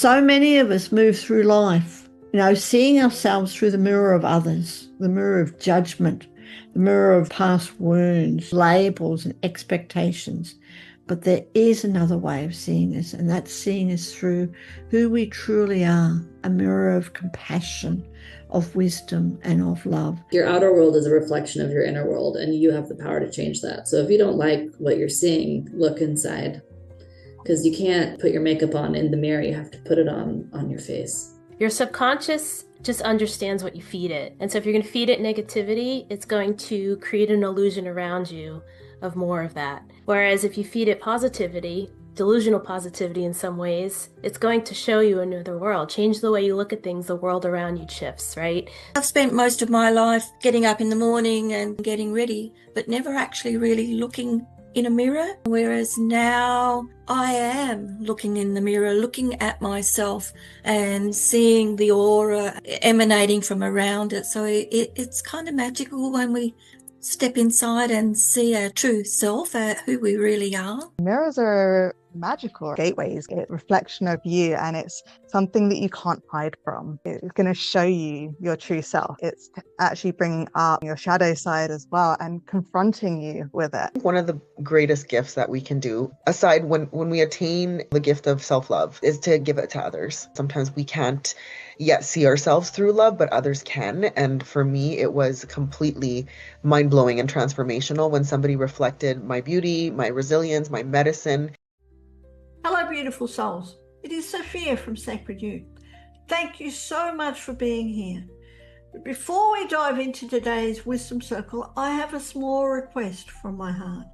So many of us move through life, seeing ourselves through the mirror of others, the mirror of judgment, the mirror of past wounds, labels and expectations. But there is another way of seeing us, and that's seeing us through who we truly are, a mirror of compassion, of wisdom and of love. Your outer world is a reflection of your inner world, and you have the power to change that. So if you don't like what you're seeing, look inside, because you can't put your makeup on in the mirror. You have to put it on your face. Your subconscious just understands what you feed it. And so if you're going to feed it negativity, it's going to create an illusion around you of more of that. Whereas if you feed it positivity, delusional positivity in some ways, it's going to show you another world. Change the way you look at things, the world around you shifts, right? I've spent most of my life getting up in the morning and getting ready, but never actually really looking in a mirror, whereas now I am looking in the mirror, looking at myself and seeing the aura emanating from around it. So it's kind of magical when we step inside and see our true self, who we really are. Mirrors are magical gateways, a reflection of you, and it's something that you can't hide from. It's going to show you your true self. It's actually bringing up your shadow side as well and confronting you with it. One of the greatest gifts that we can do, aside when we attain the gift of self-love, is to give it to others. Sometimes we can't yet see ourselves through love, but others can. And for me, it was completely mind-blowing and transformational when somebody reflected my beauty, my resilience, my medicine. Hello, beautiful souls. It is Sophia from Sacred You. Thank you so much for being here. But before we dive into today's Wisdom Circle, I have a small request from my heart.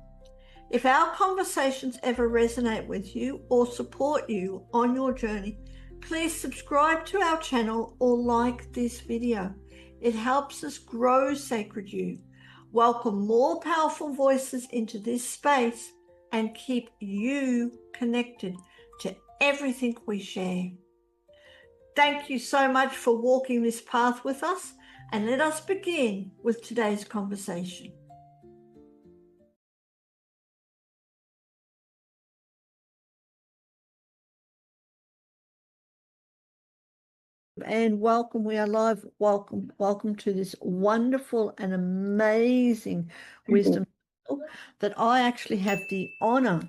If our conversations ever resonate with you or support you on your journey, please subscribe to our channel or like this video. It helps us grow Sacred You, welcome more powerful voices into this space, and keep you connected to everything we share. Thank you so much for walking this path with us, and let us begin with today's conversation. And welcome, we are live. Welcome to this wonderful and amazing wisdom that I actually have the honor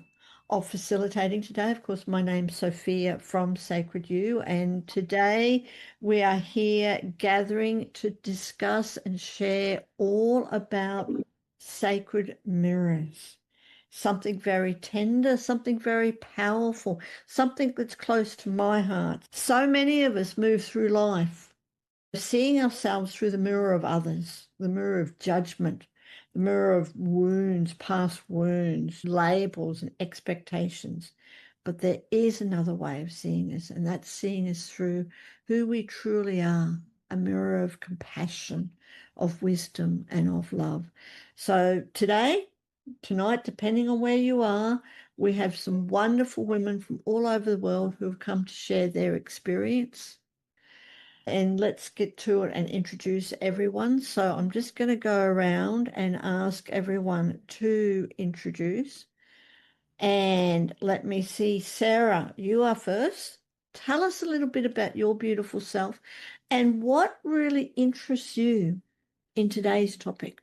of facilitating today. Of course, my name's Sophia from Sacred You, and today we are here gathering to discuss and share all about sacred mirrors. Something very tender, something very powerful, something that's close to my heart. So many of us move through life seeing ourselves through the mirror of others, the mirror of judgment, the mirror of wounds, past wounds, labels and expectations. But there is another way of seeing us, and that's seeing us through who we truly are, a mirror of compassion, of wisdom and of love. So tonight, depending on where you are, we have some wonderful women from all over the world who have come to share their experience. And let's get to it and introduce everyone. So I'm just going to go around and ask everyone to introduce. And let me see, Sara, you are first. Tell us a little bit about your beautiful self and what really interests you in today's topic.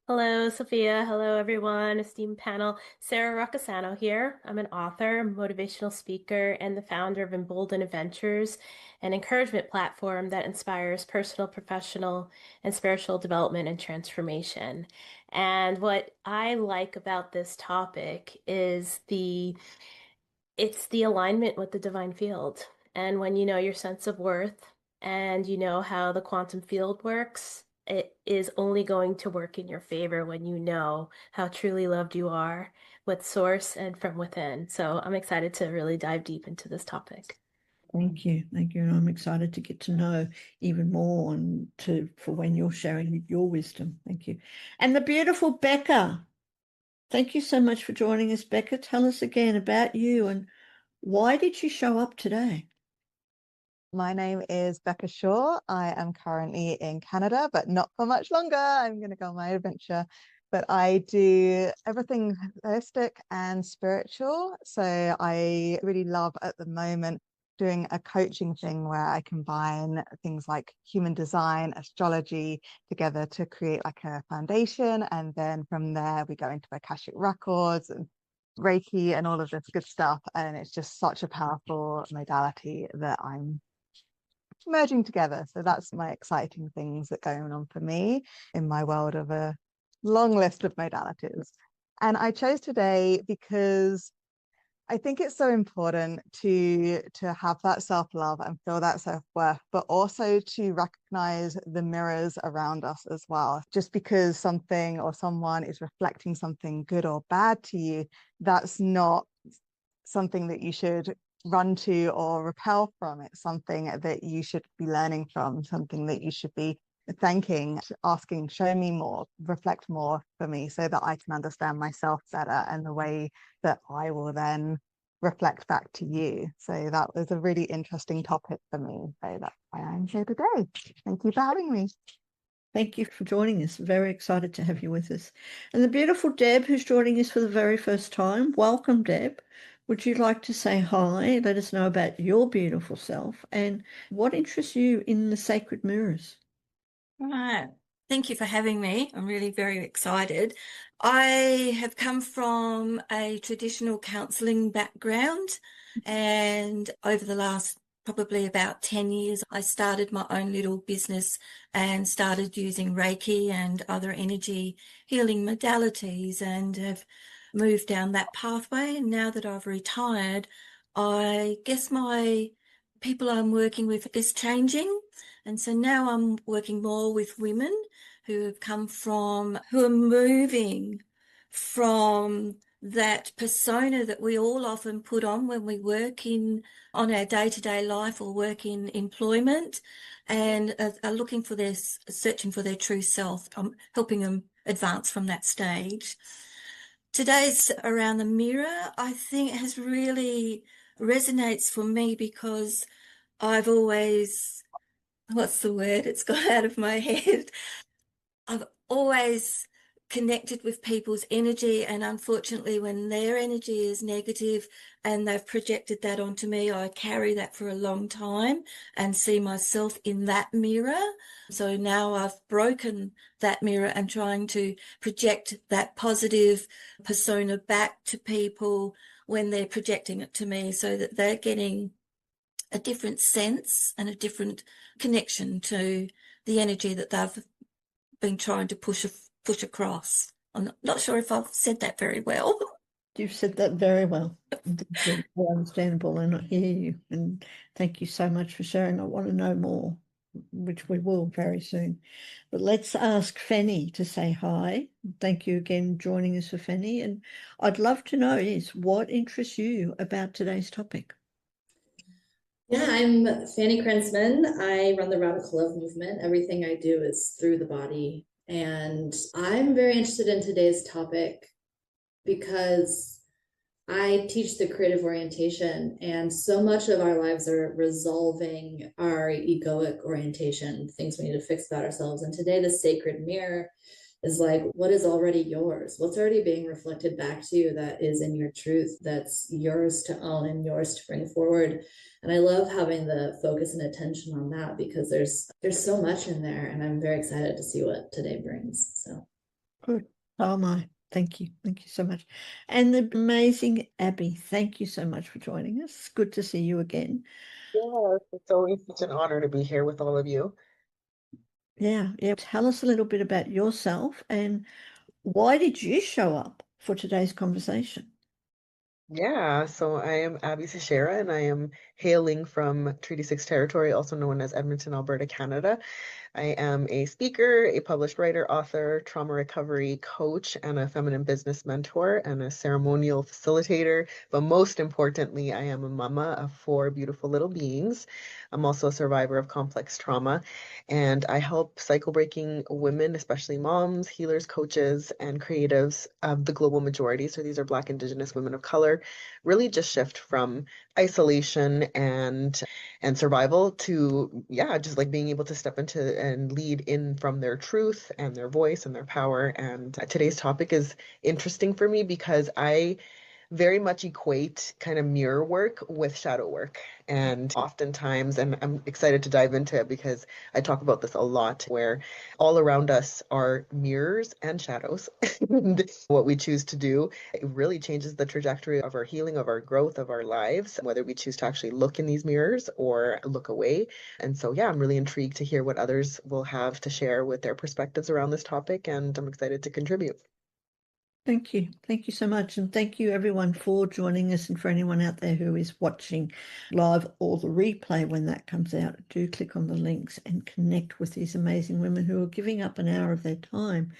Hello, Sophia. Hello, everyone. Esteemed panel. Sara ROCCISANO here. I'm an author, motivational speaker, and the founder of Embolden Adventures, an encouragement platform that inspires personal, professional, and spiritual development and transformation. And what I like about this topic is it's the alignment with the divine field. And when you know your sense of worth and you know how the quantum field works, it is only going to work in your favor when you know how truly loved you are with source and from within. So I'm excited to really dive deep into this topic. Thank you. Thank you. And I'm excited to get to know even more and for when you're sharing your wisdom. Thank you. And the beautiful Becca. Thank you so much for joining us, Becca. Tell us again about you and why did you show up today? My name is Becca Shaw. I am currently in Canada, but not for much longer. I'm going to go on my adventure but I do everything holistic and spiritual. So I really love at the moment doing a coaching thing where I combine things like human design, astrology together to create like a foundation. And then from there, we go into Akashic records and Reiki and all of this good stuff. And it's just such a powerful modality that I'm merging together. So that's my exciting things that are going on for me in my world of a long list of modalities. And I chose today because I think it's so important to have that self-love and feel that self-worth, but also to recognize the mirrors around us as well. Just because something or someone is reflecting something good or bad to you, that's not something that you should run to or repel from. It's something that you should be learning from, something that you should be thanking, asking, show me more, reflect more for me so that I can understand myself better and the way that I will then reflect back to you. So that was a really interesting topic for me. So that's why I'm here today. Thank you for having me. Thank you for joining us. Very excited to have you with us. And the beautiful Deb, who's joining us for the very first time. Welcome, Deb. Would you like to say hi? Let us know about your beautiful self and what interests you in the sacred mirrors. Right. Thank you for having me. I'm really very excited. I have come from a traditional counselling background, and over the last probably about 10 years, I started my own little business and started using Reiki and other energy healing modalities and have moved down that pathway. And now that I've retired, I guess my people I'm working with is changing. And so now I'm working more with women who are moving from that persona that we all often put on when we work on our day-to-day life or work in employment, and are looking for searching for their true self. I'm helping them advance from that stage. Today's around the mirror, I think, has really resonates for me because I've always, what's the word? It's gone out of my head. I've always connected with people's energy, and unfortunately when their energy is negative and they've projected that onto me, I carry that for a long time and see myself in that mirror. So now I've broken that mirror and trying to project that positive persona back to people when they're projecting it to me, so that they're getting a different sense and a different connection to the energy that they've been trying to push across. I'm not sure if I've said that very well. You've said that very well. Very understandable, and I hear you. And thank you so much for sharing. I want to know more, which we will very soon. But let's ask Phannie to say hi. Thank you again for joining us for Phannie. And I'd love to know is what interests you about today's topic? Yeah, I'm Phannie KRENTZMAN. I run the Radical Love Movement. Everything I do is through the body. And I'm very interested in today's topic because I teach the creative orientation, and so much of our lives are resolving our egoic orientation, things we need to fix about ourselves. And today, the sacred mirror is like, what is already yours? What's already being reflected back to you that is in your truth, that's yours to own and yours to bring forward. And I love having the focus and attention on that because there's so much in there, and I'm very excited to see what today brings. So Good. Oh my. Thank you. Thank you so much. And the amazing Abby, thank you so much for joining us. It's good to see you again. Yes, it's always such an honor to be here with all of you. Yeah. Tell us a little bit about yourself and why did you show up for today's conversation? Yeah, so I am Abby Teixeira, and I am hailing from Treaty 6 territory, also known as Edmonton, Alberta, Canada. I am a speaker, a published writer, author, trauma recovery coach, and a feminine business mentor and a ceremonial facilitator. But most importantly, I am a mama of 4 beautiful little beings. I'm also a survivor of complex trauma, and I help cycle breaking women, especially moms, healers, coaches, and creatives of the global majority. So these are Black, Indigenous women of color, really just shift from isolation and survival to just like being able to step into and lead in from their truth and their voice and their power. And today's topic is interesting for me because I very much equate kind of mirror work with shadow work. And oftentimes, and I'm excited to dive into it because I talk about this a lot, where all around us are mirrors and shadows. And what we choose to do, it really changes the trajectory of our healing, of our growth, of our lives, whether we choose to actually look in these mirrors or look away. And so, yeah, I'm really intrigued to hear what others will have to share with their perspectives around this topic, and I'm excited to contribute. Thank you. Thank you so much. And thank you everyone for joining us, and for anyone out there who is watching live or the replay when that comes out, do click on the links and connect with these amazing women who are giving up an hour of their time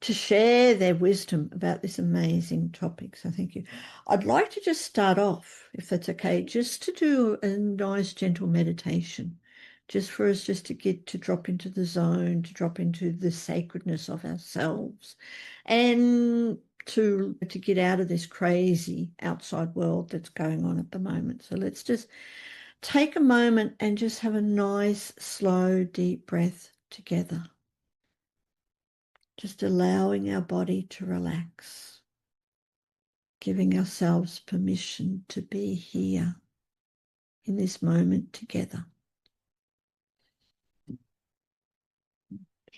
to share their wisdom about this amazing topic. So thank you. I'd like to just start off, if that's okay, just to do a nice gentle meditation, just for us just to get to drop into the zone, to drop into the sacredness of ourselves, and to get out of this crazy outside world that's going on at the moment. So let's just take a moment and just have a nice, slow, deep breath together. Just allowing our body to relax, giving ourselves permission to be here in this moment together.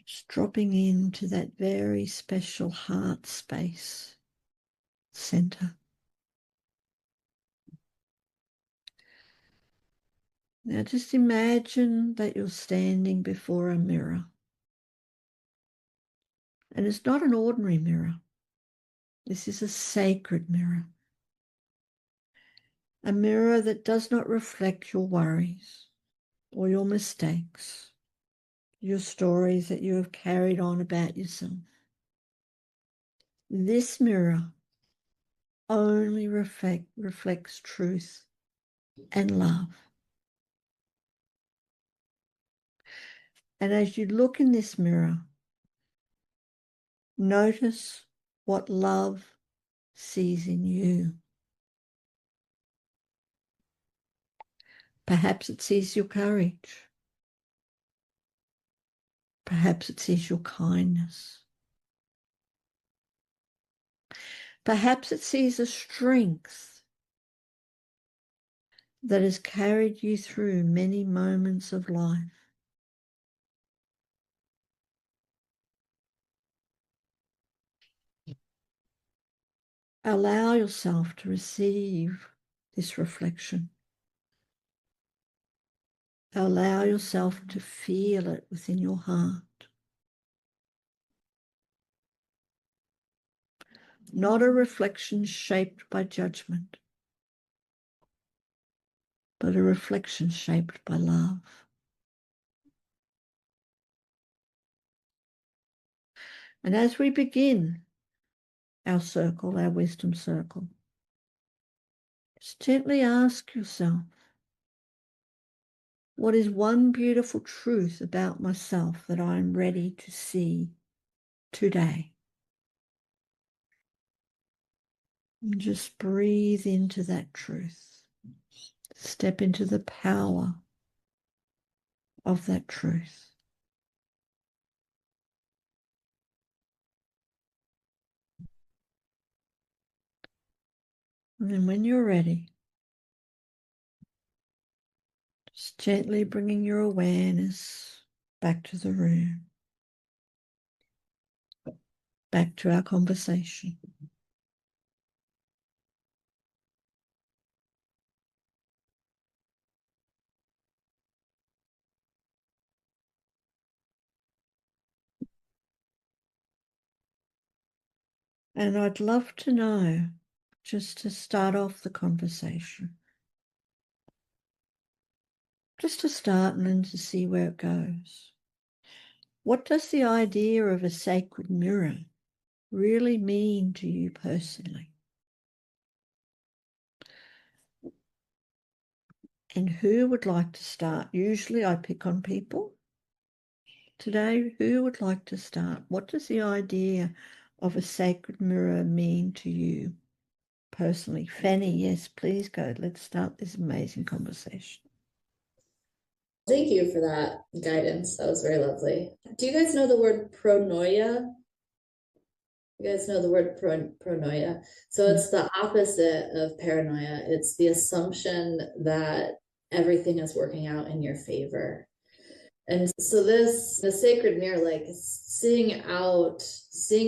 Just dropping into that very special heart space, center. Now just imagine that you're standing before a mirror. And it's not an ordinary mirror. This is a sacred mirror. A mirror that does not reflect your worries or your mistakes, your stories that you have carried on about yourself. This mirror only reflects truth and love. And as you look in this mirror, notice what love sees in you. Perhaps it sees your courage. Perhaps it sees your kindness. Perhaps it sees a strength that has carried you through many moments of life. Allow yourself to receive this reflection. Allow yourself to feel it within your heart. Not a reflection shaped by judgment, but a reflection shaped by love. And as we begin our circle, our wisdom circle, just gently ask yourself, what is one beautiful truth about myself that I am ready to see today? And just breathe into that truth. Step into the power of that truth. And then when you're ready, just gently bringing your awareness back to the room, back to our conversation. And I'd love to know, just to start off the conversation, just to start and then to see where it goes. What does the idea of a sacred mirror really mean to you personally? And who would like to start? Usually I pick on people. Today, who would like to start? What does the idea of a sacred mirror mean to you personally? Phannie, yes, please go. Let's start this amazing conversation. Thank you for that guidance. That was very lovely. Do you guys know the word pronoia? You guys know the word pronoia? So it's the opposite of paranoia. It's the assumption that everything is working out in your favor. And so the sacred mirror, like seeing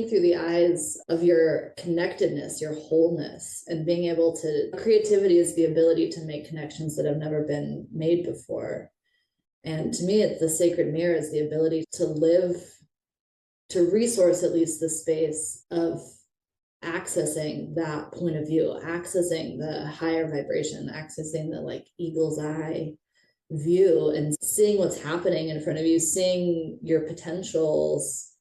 through the eyes of your connectedness, your wholeness, and being able to, creativity is the ability to make connections that have never been made before. And to me, the sacred mirror is the ability to resource at least the space of accessing that point of view, accessing the higher vibration, accessing the like eagle's eye view and seeing what's happening in front of you, seeing your potentials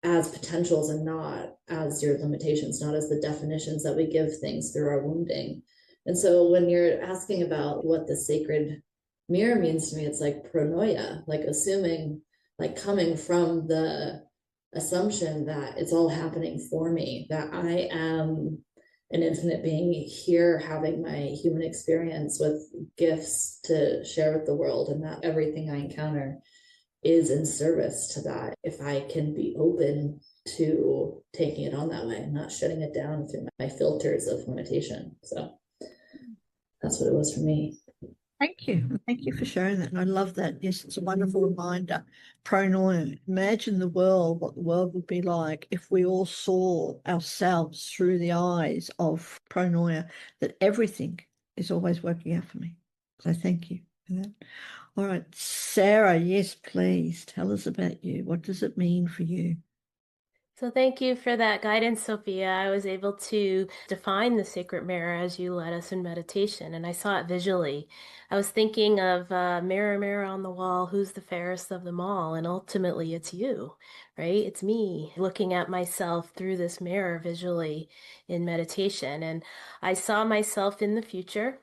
as potentials and not as your limitations, not as the definitions that we give things through our wounding. And so when you're asking about what the sacred mirror means to me, it's like pronoia, like assuming, like coming from the assumption that it's all happening for me, that I am an infinite being here having my human experience with gifts to share with the world, and that everything I encounter is in service to that. If I can be open to taking it on that way and not shutting it down through my filters of limitation. So that's what it was for me. Thank you. Thank you for sharing that. And I love that. Yes, it's a wonderful reminder. Pronoia. Imagine the world, what the world would be like if we all saw ourselves through the eyes of pronoia, that everything is always working out for me. So thank you for that. All right, Sara, yes, please tell us about you. What does it mean for you? So thank you for that guidance, Sophia. I was able to define the sacred mirror as you led us in meditation, and I saw it visually. I was thinking of mirror, mirror on the wall, who's the fairest of them all? And ultimately, it's you, right? It's me looking at myself through this mirror visually in meditation. And I saw myself in the future.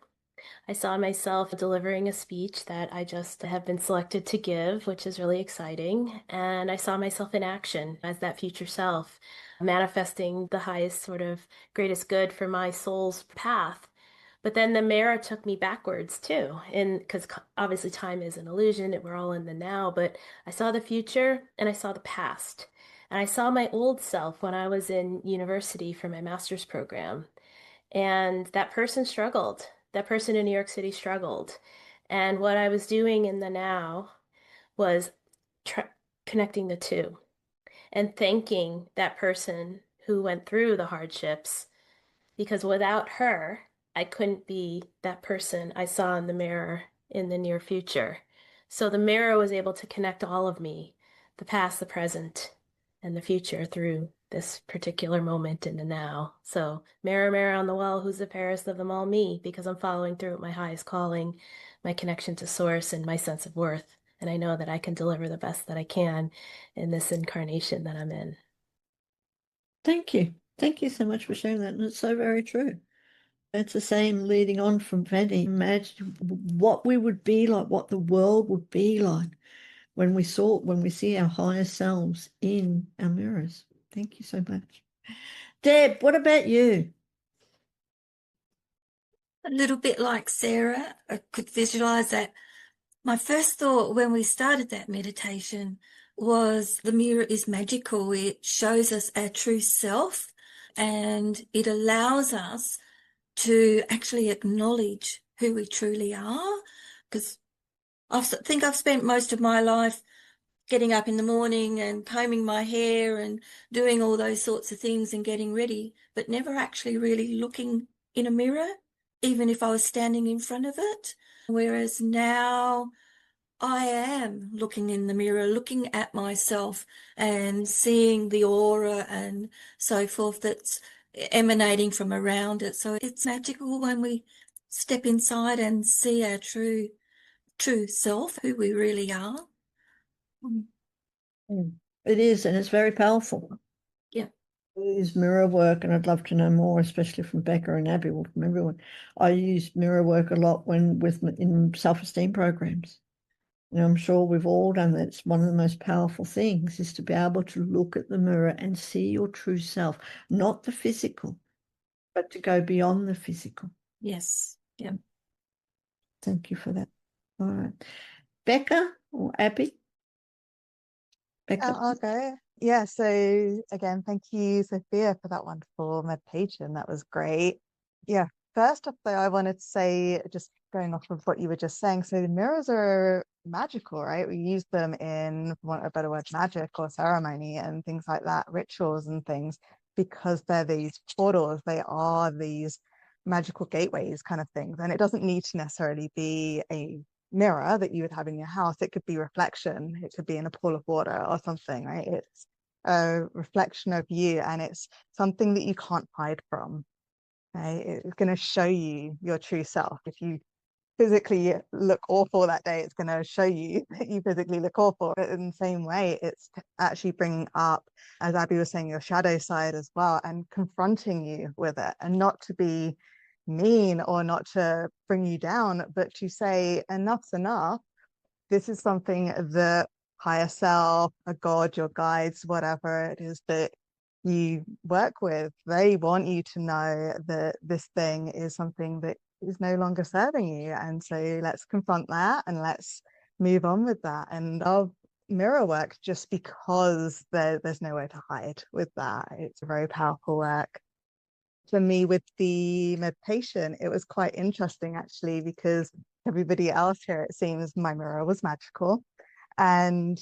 I saw myself delivering a speech that I just have been selected to give, which is really exciting. And I saw myself in action as that future self, manifesting the highest sort of greatest good for my soul's path. But then the mirror took me backwards too. And because obviously time is an illusion, and we're all in the now, but I saw the future and I saw the past. And I saw my old self when I was in university for my master's program. And that person struggled. That person in New York City struggled. And what I was doing in the now was connecting the two and thanking that person who went through the hardships, because without her, I couldn't be that person I saw in the mirror in the near future. So the mirror was able to connect all of me, the past, the present, and the future through this particular moment in the now. So mirror, mirror on the wall, who's the fairest of them all? Me, because I'm following through with my highest calling, my connection to source, and my sense of worth. And I know that I can deliver the best that I can in this incarnation that I'm in. Thank you. Thank you so much for sharing that. And it's so very true. It's the same leading on from Phannie. Imagine what we would be like, what the world would be like when we see our higher selves in our mirrors. Thank you so much. Deb, what about you? A little bit like Sara, I could visualize that. My first thought when we started that meditation was the mirror is magical. It shows us our true self, and it allows us to actually acknowledge who we truly are. Because I think I've spent most of my life getting up in the morning and combing my hair and doing all those sorts of things and getting ready, but never actually really looking in a mirror, even if I was standing in front of it. Whereas now I am looking in the mirror, looking at myself and seeing the aura and so forth that's emanating from around it. So it's magical when we step inside and see our true self, who we really are. It is, and it's very powerful. Yeah. I use mirror work, and I'd love to know more, especially from Becca and Abigail, from everyone. I use mirror work a lot in self-esteem programs. And I'm sure we've all done that. It's one of the most powerful things, is to be able to look at the mirror and see your true self, not the physical, but to go beyond the physical. Yes. Yeah. Thank you for that. All right. Becca or Abby? Becca. I'll go. Yeah, so again, thank you, Sophia, for that wonderful meditation. That was great. Yeah, first off, though, I wanted to say, just going off of what you were just saying, so the mirrors are magical, right? We use them in, for want of a better word, magic or ceremony and things like that, rituals and things, because they're these portals. They are these magical gateways kind of things. And it doesn't need to necessarily be a mirror that you would have in your house. It could be reflection, it could be in a pool of water or something, right? It's a reflection of you, and it's something that you can't hide from, right? It's going to show you your true self. If you physically look awful that day, it's going to show you that you physically look awful. But in the same way, it's actually bringing up, as Abby was saying, your shadow side as well, and confronting you with it, and not to be mean or not to bring you down, but to say enough's enough. This is something that higher self, a god, your guides, whatever it is that you work with, they want you to know that this thing is something that is no longer serving you. And so let's confront that and let's move on with that. And I'll mirror work just because there's nowhere to hide with that. It's a very powerful work. For me, with the meditation, it was quite interesting actually, because everybody else here, it seems, my mirror was magical and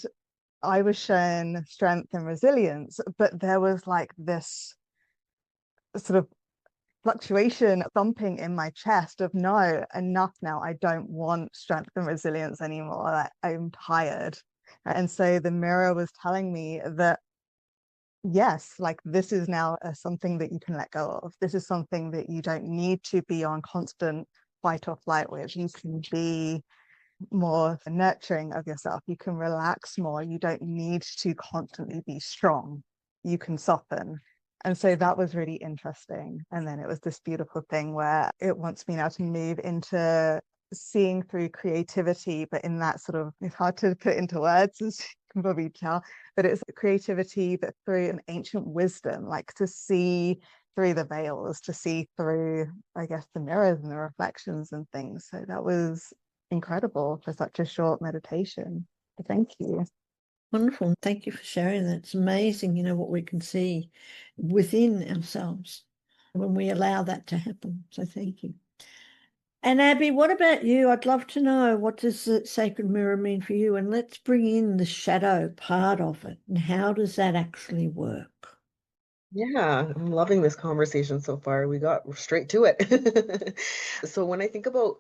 I was shown strength and resilience, but there was like this sort of fluctuation, thumping in my chest of no, enough now. I don't want strength and resilience anymore. I'm tired. And so the mirror was telling me that yes, like this is now something that you can let go of. This is something that you don't need to be on constant fight or flight with. You can be more nurturing of yourself. You can relax more. You don't need to constantly be strong. You can soften. And so that was really interesting. And then it was this beautiful thing where it wants me now to move into seeing through creativity, but in that sort of, it's hard to put into words, as you can probably tell, but it's creativity, but through an ancient wisdom, like to see through the veils, to see through, I guess, the mirrors and the reflections and things. So that was incredible for such a short meditation. So thank you. Wonderful. Thank you for sharing that. It's amazing, what we can see within ourselves when we allow that to happen. So thank you. And Abby, what about you? I'd love to know, what does the sacred mirror mean for you? And let's bring in the shadow part of it. And how does that actually work? Yeah, I'm loving this conversation so far. We got straight to it. So when I think about,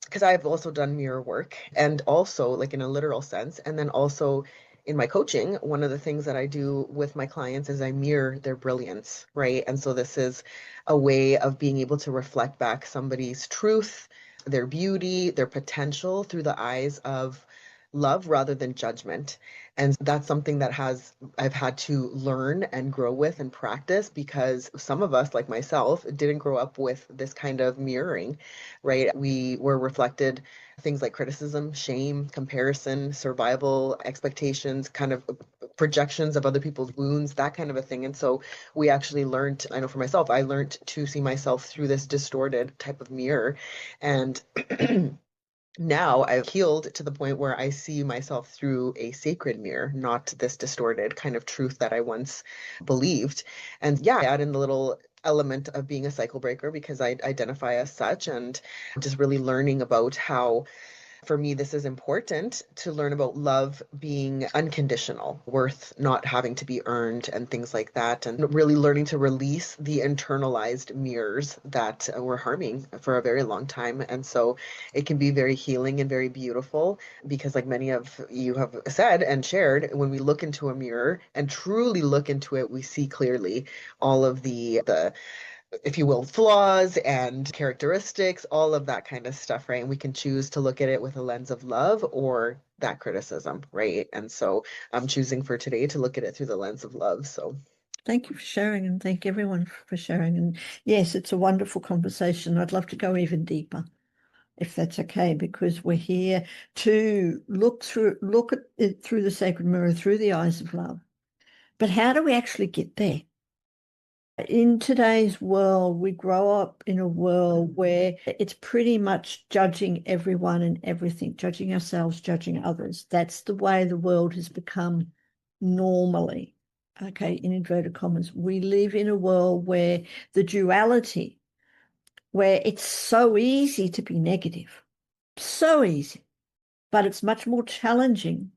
because I've also done mirror work, and also like in a literal sense, and then also in my coaching, one of the things that I do with my clients is I mirror their brilliance, right? And so this is a way of being able to reflect back somebody's truth, their beauty, their potential through the eyes of love rather than judgment. And that's something that I've had to learn and grow with and practice, because some of us, like myself, didn't grow up with this kind of mirroring, right? We were reflected things like criticism, shame, comparison, survival expectations, kind of projections of other people's wounds, that kind of a thing. And so we actually learned, I know for myself, I learned to see myself through this distorted type of mirror. And now I've healed to the point where I see myself through a sacred mirror, not this distorted kind of truth that I once believed. And yeah, I add in the little element of being a cycle breaker because I identify as such, and just really learning about how, for me, this is important to learn about love being unconditional, worth not having to be earned, and things like that. And really learning to release the internalized mirrors that were harming for a very long time. And so it can be very healing and very beautiful, because like many of you have said and shared, when we look into a mirror and truly look into it, we see clearly all of the if you will, flaws and characteristics, all of that kind of stuff, right? And we can choose to look at it with a lens of love or that criticism, right? And so I'm choosing for today to look at it through the lens of love. So thank you for sharing, and thank everyone for sharing. And yes, it's a wonderful conversation. I'd love to go even deeper, if that's okay, because we're here to look at it through the sacred mirror, through the eyes of love. But how do we actually get there? In today's world, we grow up in a world where it's pretty much judging everyone and everything, judging ourselves, judging others. That's the way the world has become normally. Okay, in inverted commas. We live in a world where the duality, where it's so easy to be negative, so easy, but it's much more challenging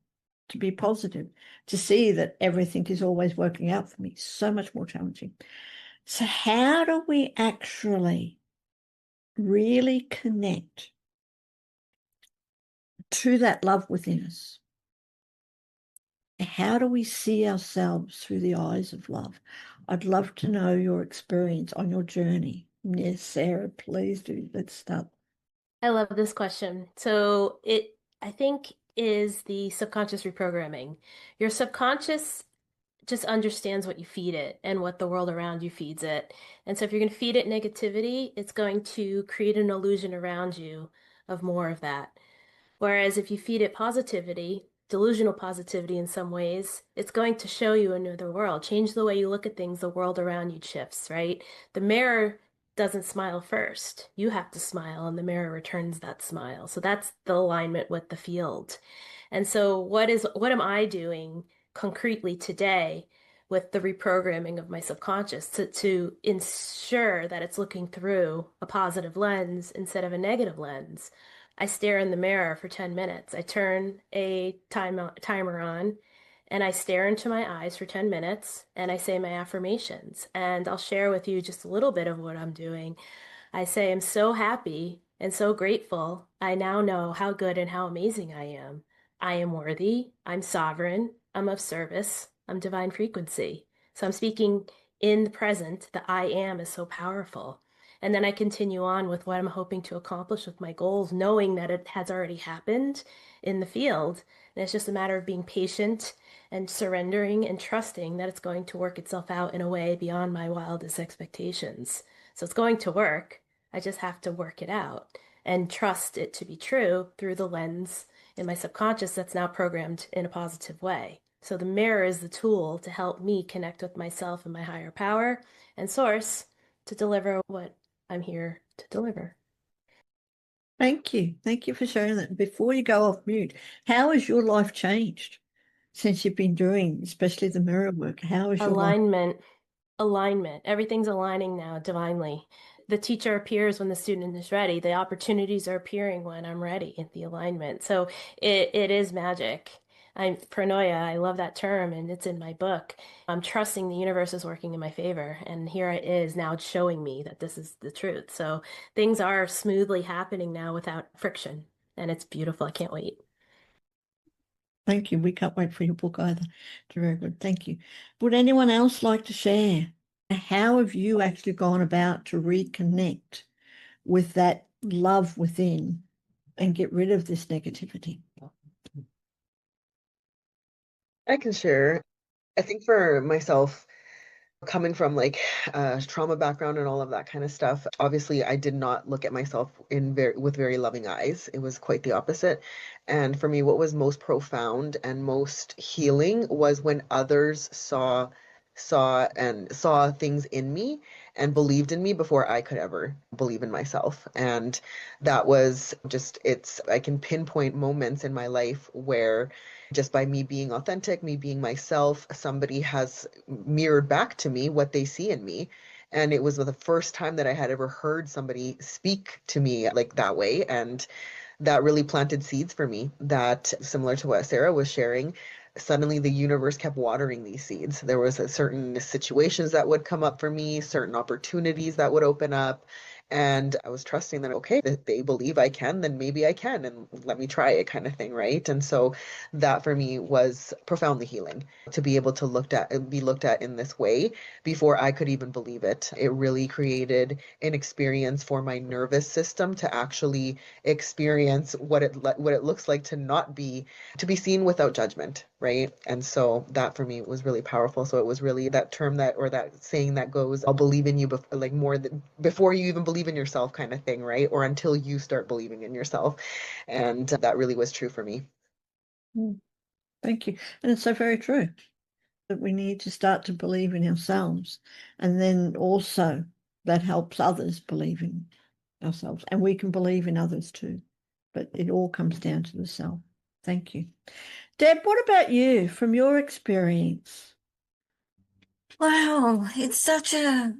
to be positive, to see that everything is always working out for me, so much more challenging. So how do we actually really connect to that love within us? How do we see ourselves through the eyes of love? I'd love to know your experience on your journey. Yes, Sarah, please do. Let's start. I love this question. So I think, is the subconscious reprogramming. Your subconscious just understands what you feed it and what the world around you feeds it. And so if you're going to feed it negativity, it's going to create an illusion around you of more of that. Whereas if you feed it positivity, delusional positivity in some ways, it's going to show you another world. Change the way you look at things, the world around you shifts, right? The mirror doesn't smile first. You have to smile, and the mirror returns that smile. So that's the alignment with the field. And so what am I doing concretely today with the reprogramming of my subconscious to ensure that it's looking through a positive lens instead of a negative lens? I stare in the mirror for 10 minutes. I turn a timer on and I stare into my eyes for 10 minutes and I say my affirmations. And I'll share with you just a little bit of what I'm doing. I say, I'm so happy and so grateful. I now know how good and how amazing I am. I am worthy. I'm sovereign. I'm of service. I'm divine frequency. So I'm speaking in the present. The I am is so powerful. And then I continue on with what I'm hoping to accomplish with my goals, knowing that it has already happened in the field. And it's just a matter of being patient and surrendering and trusting that it's going to work itself out in a way beyond my wildest expectations. So it's going to work. I just have to work it out and trust it to be true through the lens in my subconscious that's now programmed in a positive way. So the mirror is the tool to help me connect with myself and my higher power and source to deliver what I'm here to deliver. Thank you. Thank you for sharing that. Before you go off mute, how has your life changed since you've been doing, especially the mirror work? How has your life? Alignment. Everything's aligning now divinely. The teacher appears when the student is ready. The opportunities are appearing when I'm ready in the alignment. So it is magic. I'm Pronoia. I love that term, and it's in my book. I'm trusting the universe is working in my favor, and here it is now showing me that this is the truth. So things are smoothly happening now without friction, and it's beautiful. I can't wait. Thank you. We can't wait for your book either. Very good. Thank you. Would anyone else like to share? How have you actually gone about to reconnect with that love within and get rid of this negativity? I can share. I think for myself, coming from like a trauma background and all of that kind of stuff, obviously I did not look at myself with very loving eyes. It was quite the opposite. And for me, what was most profound and most healing was when others saw things in me and believed in me before I could ever believe in myself. And that was just, I can pinpoint moments in my life where just by me being authentic, me being myself, somebody has mirrored back to me what they see in me. And it was the first time that I had ever heard somebody speak to me like that way. And that really planted seeds for me, that similar to what Sara was sharing, suddenly the universe kept watering these seeds. There was certain situations that would come up for me, certain opportunities that would open up. And I was trusting that, okay, if they believe I can, then maybe I can, and let me try it, kind of thing, right? And so that for me was profoundly healing, to be able to be looked at in this way before I could even believe it. It really created an experience for my nervous system to actually experience what it looks like to be seen without judgment, right? And so that for me was really powerful. So it was really that term that saying that goes, I'll believe in you before you even believe in yourself, kind of thing, right? Or until you start believing in yourself. And that really was true for me. Thank you. And it's so very true. We need to start to believe in ourselves, and then also that helps others believe in ourselves, and we can believe in others too. But it all comes down to the self. Thank you. Deb, what about you from your experience? Wow, it's such a,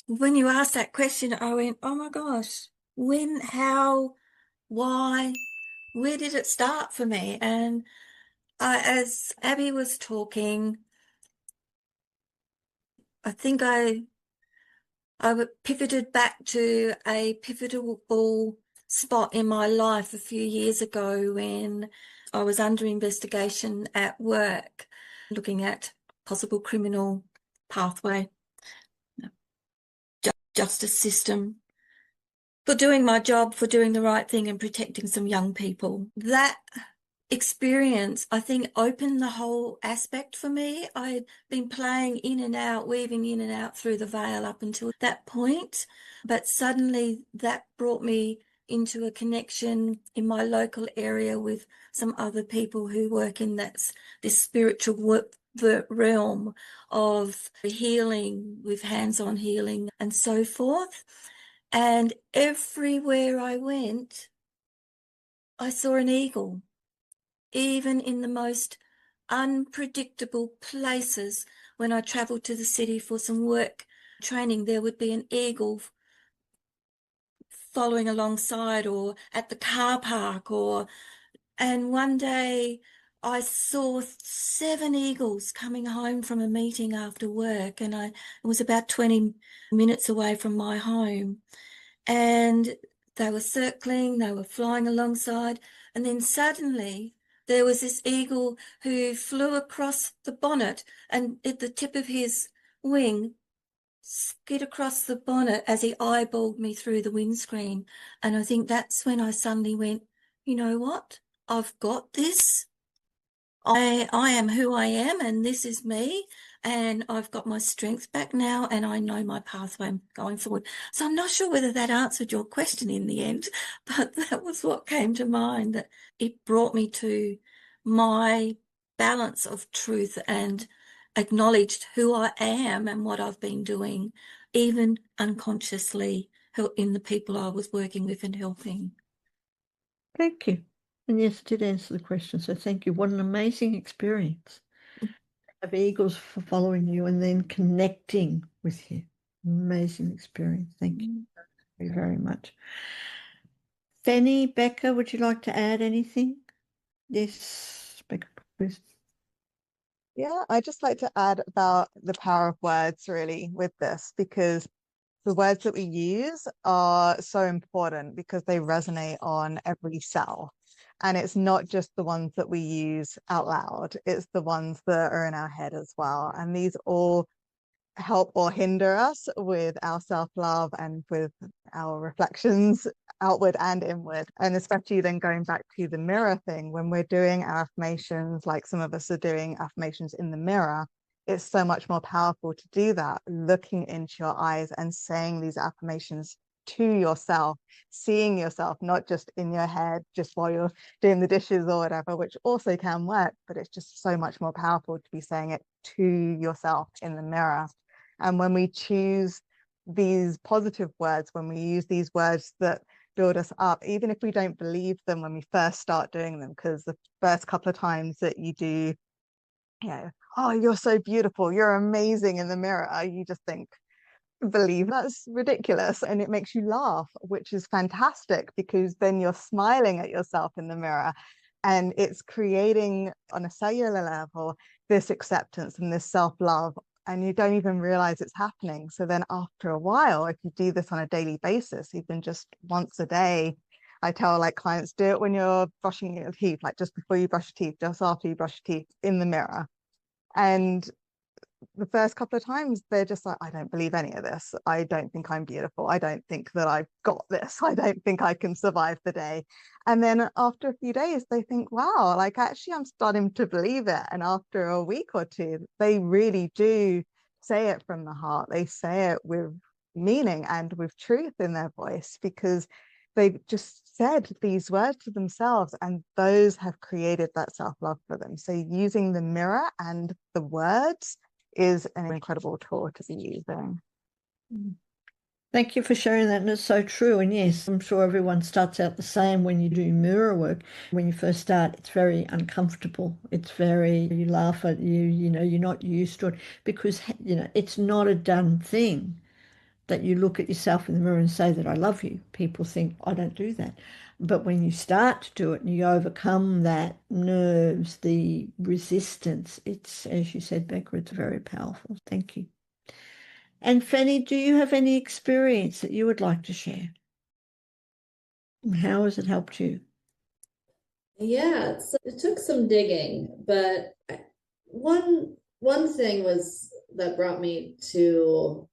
when you asked that question, I went, oh my gosh, when, how, why, where did it start for me? And as Abby was talking, I think I pivoted back to a pivotal spot in my life a few years ago when I was under investigation at work, looking at possible criminal pathway, justice system, for doing my job, for doing the right thing and protecting some young people. That experience, I think, opened the whole aspect for me. I'd been playing in and out, weaving in and out through the veil up until that point, but suddenly that brought me into a connection in my local area with some other people who work in this spiritual work, the realm of healing, with hands-on healing and so forth. And everywhere I went, I saw an eagle. Even in the most unpredictable places, when I travelled to the city for some work training, there would be an eagle following alongside, or at the car park, and one day I saw 7 eagles coming home from a meeting after work, and it was about 20 minutes away from my home, and they were circling, they were flying alongside, and then suddenly there was this eagle who flew across the bonnet, and at the tip of his wing skid across the bonnet as he eyeballed me through the windscreen. And I think that's when I suddenly went, you know what? I've got this. I am who I am, and this is me, and I've got my strength back now, and I know my pathway going forward. So I'm not sure whether that answered your question in the end, but that was what came to mind, that it brought me to my balance of truth and acknowledged who I am and what I've been doing, even unconsciously, in the people I was working with and helping. Thank you. And yes, it did answer the question, so thank you. What an amazing experience of eagles for following you and then connecting with you. Amazing experience. Thank you very, very much. Phannie, Becca, would you like to add anything? Yes, Becca, please. Yeah, I just like to add about the power of words really with this, because the words that we use are so important because they resonate on every cell. And it's not just the ones that we use out loud, it's the ones that are in our head as well. And these all help or hinder us with our self-love and with our reflections outward and inward. And especially then going back to the mirror thing, when we're doing our affirmations, like some of us are doing affirmations in the mirror, it's so much more powerful to do that, looking into your eyes and saying these affirmations to yourself, seeing yourself, not just in your head, just while you're doing the dishes or whatever, which also can work, but it's just so much more powerful to be saying it to yourself in the mirror. And when we choose these positive words, when we use these words that build us up, even if we don't believe them when we first start doing them, because the first couple of times that you do, you know, oh, you're so beautiful, you're amazing in the mirror, you just think, believe that's ridiculous, and it makes you laugh, which is fantastic, because then you're smiling at yourself in the mirror, and it's creating on a cellular level this acceptance and this self-love, and you don't even realize it's happening. So then after a while, if you do this on a daily basis, even just once a day, I tell like clients, do it when you're brushing your teeth, like just before you brush your teeth, just after you brush your teeth, in the mirror. And the first couple of times they're just like, I don't believe any of this, I don't think I'm beautiful, I don't think that I've got this, I don't think I can survive the day. And then after a few days they think, wow, like actually I'm starting to believe it. And after a week or two they really do say it from the heart, they say it with meaning and with truth in their voice, because they just said these words to themselves, and those have created that self-love for them. So using the mirror and the words is an incredible tool to be using. Thank you for sharing that. And it's so true. And yes, I'm sure everyone starts out the same when you do mirror work. When you first start, it's very uncomfortable. It's very, you laugh at you know, you're not used to it because, you know, it's not a done thing that you look at yourself in the mirror and say that I love you. People think, I don't do that. But when you start to do it and you overcome that nerves, the resistance, it's, as you said, Becca, it's very powerful. Thank you. And Phannie, do you have any experience that you would like to share? How has it helped you? Yeah, it took some digging, but one thing was that brought me to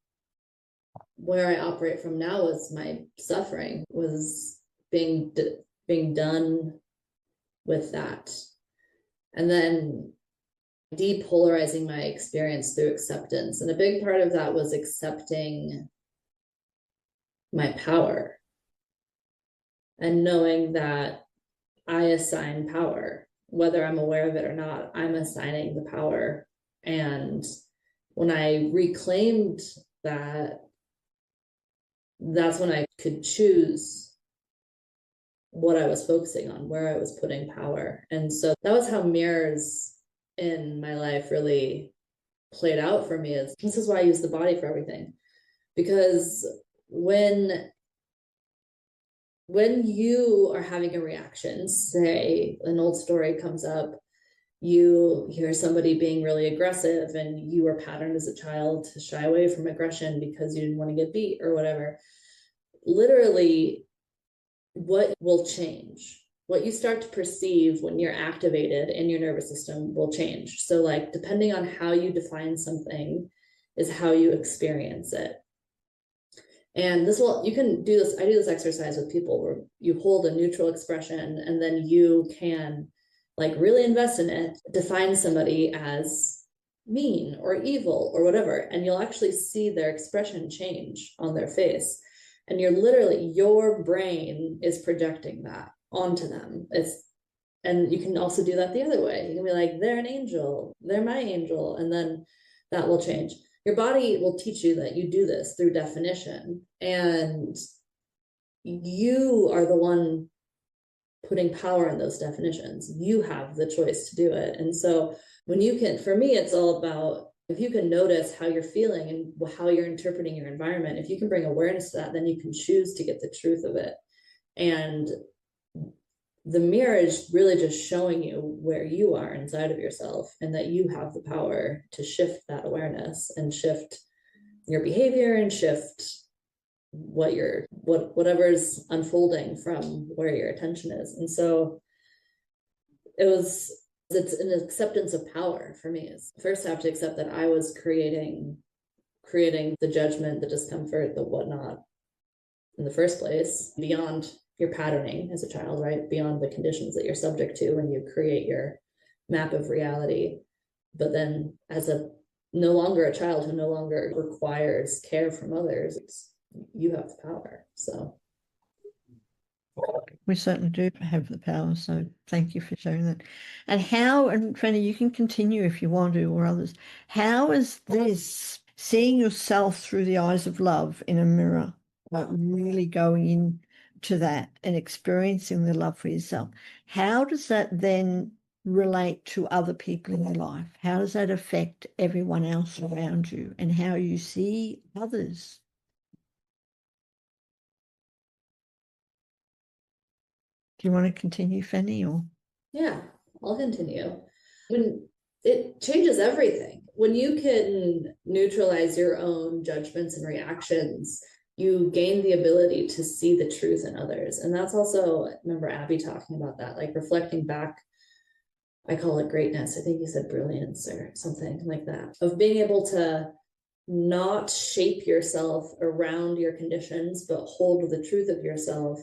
where I operate from now was my suffering, was being done with that, and then depolarizing my experience through acceptance. And a big part of that was accepting my power and knowing that I assign power, whether I'm aware of it or not. I'm assigning the power. And when I reclaimed that, that's when I could choose what I was focusing on, where I was putting power. And so that was how mirrors in my life really played out for me. Is this is why I use the body for everything, because when you are having a reaction, say an old story comes up, you hear somebody being really aggressive and you were patterned as a child to shy away from aggression because you didn't want to get beat or whatever. Literally, what will change? What you start to perceive when you're activated in your nervous system will change. So like, depending on how you define something is how you experience it. And you can do this. I do this exercise with people where you hold a neutral expression and then you can like really invest in it, define somebody as mean or evil or whatever, and you'll actually see their expression change on their face. And your brain is projecting that onto them. And you can also do that the other way. You can be like, they're an angel, they're my angel, and then that will change. Your body will teach you that you do this through definition, and you are the one putting power in those definitions. You have the choice to do it. And so for me, it's all about, if you can notice how you're feeling and how you're interpreting your environment, if you can bring awareness to that, then you can choose to get the truth of it. And the mirror is really just showing you where you are inside of yourself, and that you have the power to shift that awareness and shift your behavior and shift whatever's unfolding from where your attention is. And so it's an acceptance of power for me. First, I have to accept that I was creating the judgment, the discomfort, the whatnot in the first place, beyond your patterning as a child, right? Beyond the conditions that you're subject to when you create your map of reality. But then as no longer a child who no longer requires care from others, you have the power. So we certainly do have the power. So thank you for sharing that. And Phannie, you can continue if you want to, or others. How is this seeing yourself through the eyes of love in a mirror, like really going into that and experiencing the love for yourself? How does that then relate to other people in your life? How does that affect everyone else around you and how you see others? Do you want to continue, Phannie, or? Yeah, I'll continue. When it changes everything, when you can neutralize your own judgments and reactions, you gain the ability to see the truth in others. And that's also, I remember Abby talking about that, like reflecting back, I call it greatness. I think you said brilliance or something like that, of being able to not shape yourself around your conditions, but hold the truth of yourself.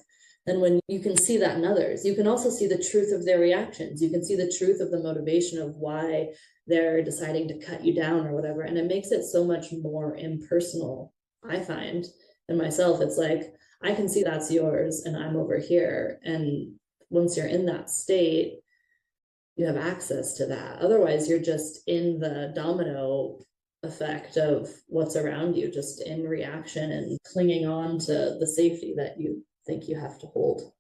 And when you can see that in others, you can also see the truth of their reactions. You can see the truth of the motivation of why they're deciding to cut you down or whatever. And it makes it so much more impersonal, I find, in myself. It's like, I can see that's yours and I'm over here. And once you're in that state, you have access to that. Otherwise, you're just in the domino effect of what's around you, just in reaction and clinging on to the safety that you think you have to hold.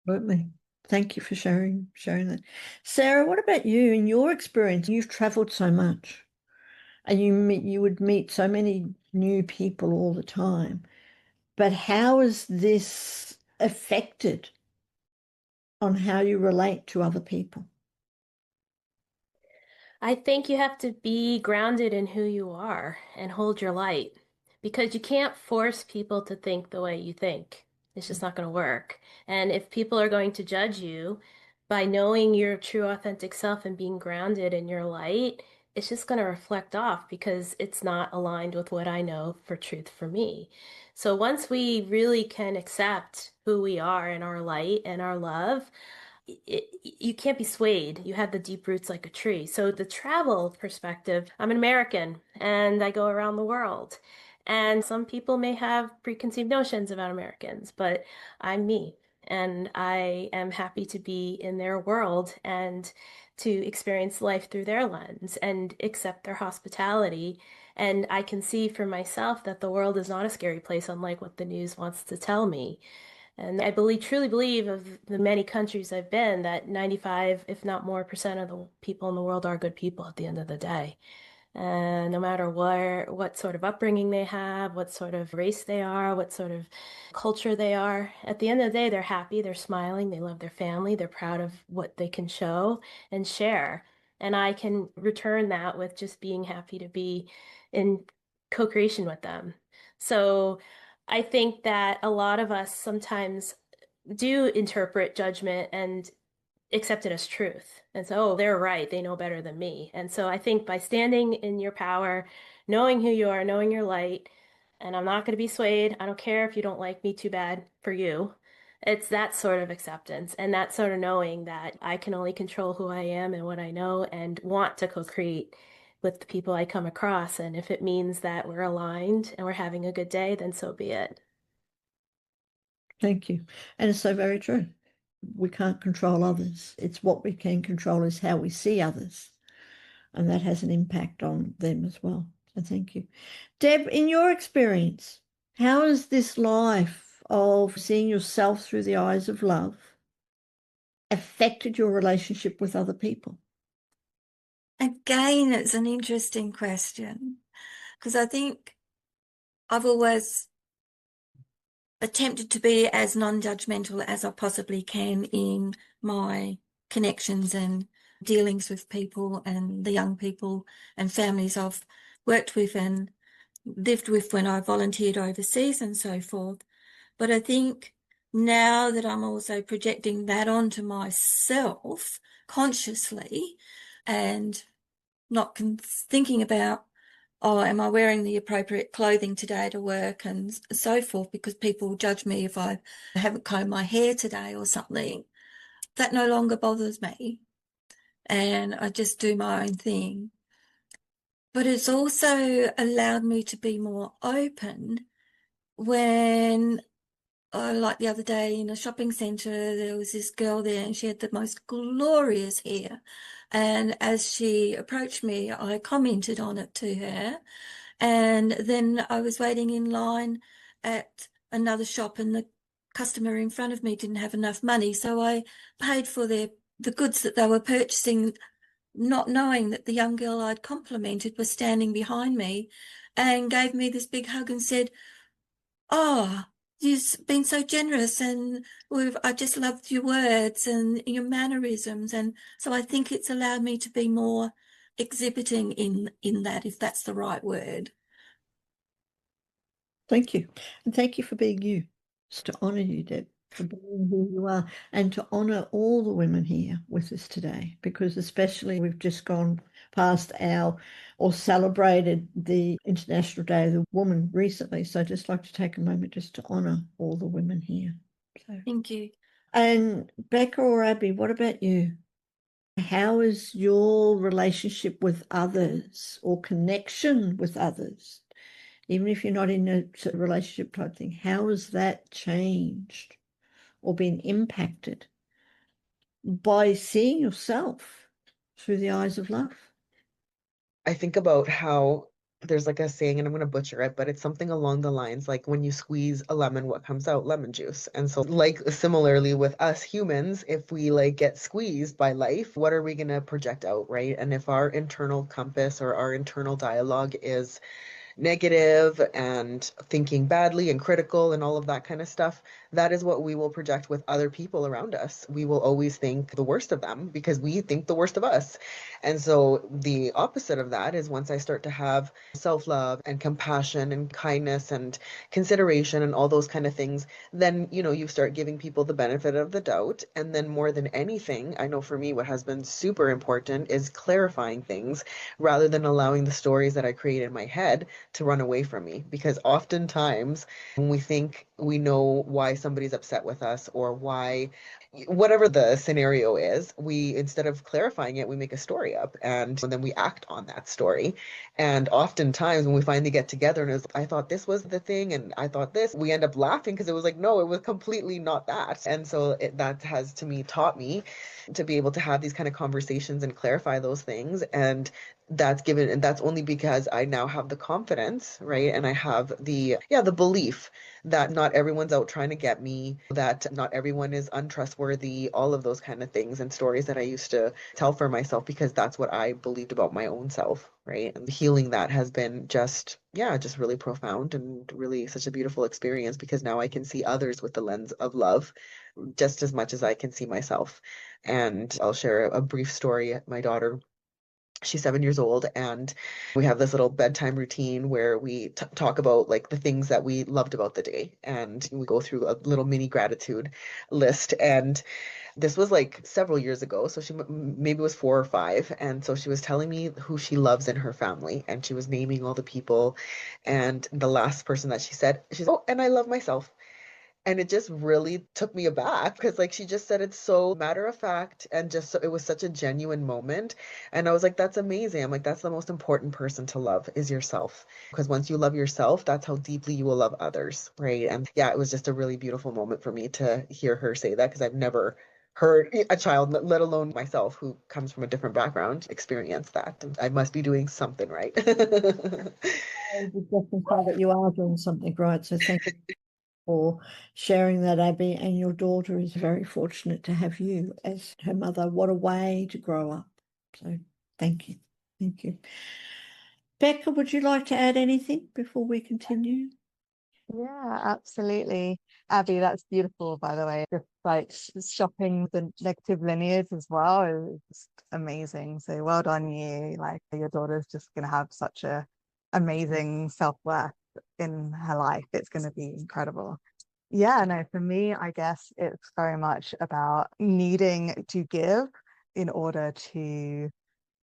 Absolutely. Thank you for sharing that. Sara, what about you? In your experience, you've traveled so much and you would meet so many new people all the time. But how is this affected on how you relate to other people? I think you have to be grounded in who you are and hold your light because you can't force people to think the way you think. It's just not going to work. And if people are going to judge you by knowing your true authentic self and being grounded in your light, it's just going to reflect off because it's not aligned with what I know for truth for me. So once we really can accept who we are in our light and our love, you can't be swayed. You have the deep roots like a tree. So the travel perspective, I'm an American and I go around the world. And some people may have preconceived notions about Americans, but I'm me. And I am happy to be in their world and to experience life through their lens and accept their hospitality. And I can see for myself that the world is not a scary place, unlike what the news wants to tell me. And I truly believe of the many countries I've been that 95, if not more, percent of the people in the world are good people at the end of the day. And no matter what sort of upbringing they have, what sort of race they are, what sort of culture they are, at the end of the day, they're happy, they're smiling, they love their family, they're proud of what they can show and share. And I can return that with just being happy to be in co-creation with them. So I think that a lot of us sometimes do interpret judgment and accept it as truth. And so, oh, they're right. They know better than me. And so I think by standing in your power, knowing who you are, knowing your light, and I'm not going to be swayed. I don't care if you don't like me, too bad for you. It's that sort of acceptance and that sort of knowing that I can only control who I am and what I know and want to co-create with the people I come across. And if it means that we're aligned and we're having a good day, then so be it. Thank you. And it's so very true. We can't control others. It's what we can control is how we see others. And that has an impact on them as well. So thank you. Deb, in your experience, how has this life of seeing yourself through the eyes of love affected your relationship with other people? Again, it's an interesting question because I think I've always attempted to be as non-judgmental as I possibly can in my connections and dealings with people and the young people and families I've worked with and lived with when I volunteered overseas and so forth. But I think now that I'm also projecting that onto myself consciously and not thinking about, oh, am I wearing the appropriate clothing today to work and so forth, because people judge me if I haven't combed my hair today or something. That no longer bothers me. And I just do my own thing. But it's also allowed me to be more open when, like the other day in a shopping centre, there was this girl there and she had the most glorious hair. And as she approached me, I commented on it to her. And then I was waiting in line at another shop and the customer in front of me didn't have enough money. So I paid for the goods that they were purchasing, not knowing that the young girl I'd complimented was standing behind me and gave me this big hug and said, "Oh, you've been so generous and I just loved your words and your mannerisms." And so I think it's allowed me to be more exhibiting in that, if that's the right word. Thank you. And thank you for being you. Just to honour you, Deb, for being who you are, and to honour all the women here with us today, because especially we've just gone past or celebrated the International Day of the Woman recently. So I'd just like to take a moment just to honour all the women here. So. Thank you. And Becca or Abby, what about you? How is your relationship with others or connection with others even if you're not in a sort of relationship type thing, how has that changed or been impacted by seeing yourself through the eyes of love? I think about how there's like a saying, and I'm going to butcher it, but it's something along the lines like when you squeeze a lemon, what comes out? Lemon juice. And so like similarly with us humans, if we like get squeezed by life, what are we going to project out, right? And if our internal compass or our internal dialogue is negative and thinking badly and critical and all of that kind of stuff, that is what we will project with other people around us. We will always think the worst of them because we think the worst of us. And so the opposite of that is once I start to have self-love and compassion and kindness and consideration and all those kind of things, then, you know, you start giving people the benefit of the doubt. And then more than anything, I know for me, what has been super important is clarifying things rather than allowing the stories that I create in my head to run away from me. Because oftentimes when we think we know why somebody's upset with us or why, whatever the scenario is, we, instead of clarifying it, we make a story up and then we act on that story. And oftentimes when we finally get together and it's, I thought this was the thing and I thought this, we end up laughing because it was like, no, it was completely not that. And so that has to me taught me to be able to have these kind of conversations and clarify those things. And that's only because I now have the confidence, right? And I have the belief that not everyone's out trying to get me, that not everyone is untrustworthy, all of those kind of things and stories that I used to tell for myself because that's what I believed about my own self, right? And healing that has been just really profound and really such a beautiful experience because now I can see others with the lens of love just as much as I can see myself. And I'll share a brief story. My daughter, she's 7 years old, and we have this little bedtime routine where we talk about like the things that we loved about the day, and we go through a little mini gratitude list. And this was like several years ago, so she maybe was 4 or 5, and so she was telling me who she loves in her family, and she was naming all the people, and the last person that she said, she's, oh, and I love myself. And it just really took me aback because like she just said it so matter of fact and just so it was such a genuine moment. And I was like, that's amazing. I'm like, that's the most important person to love is yourself. Because once you love yourself, that's how deeply you will love others. Right. And yeah, it was just a really beautiful moment for me to hear her say that because I've never heard a child, let alone myself, who comes from a different background, experience that. I must be doing something right. I would definitely say that you are doing something right. So thank you for sharing that, Abby. And your daughter is very fortunate to have you as her mother. What a way to grow up. So thank you. Thank you. Becca, would you like to add anything before we continue? Yeah, absolutely. Abby, that's beautiful, by the way. Just like shopping the negative lineage as well is just amazing. So well done you. Like your daughter's just gonna have such a amazing self-worth in her life. It's gonna be incredible. Yeah, no, for me, I guess it's very much about needing to give in order to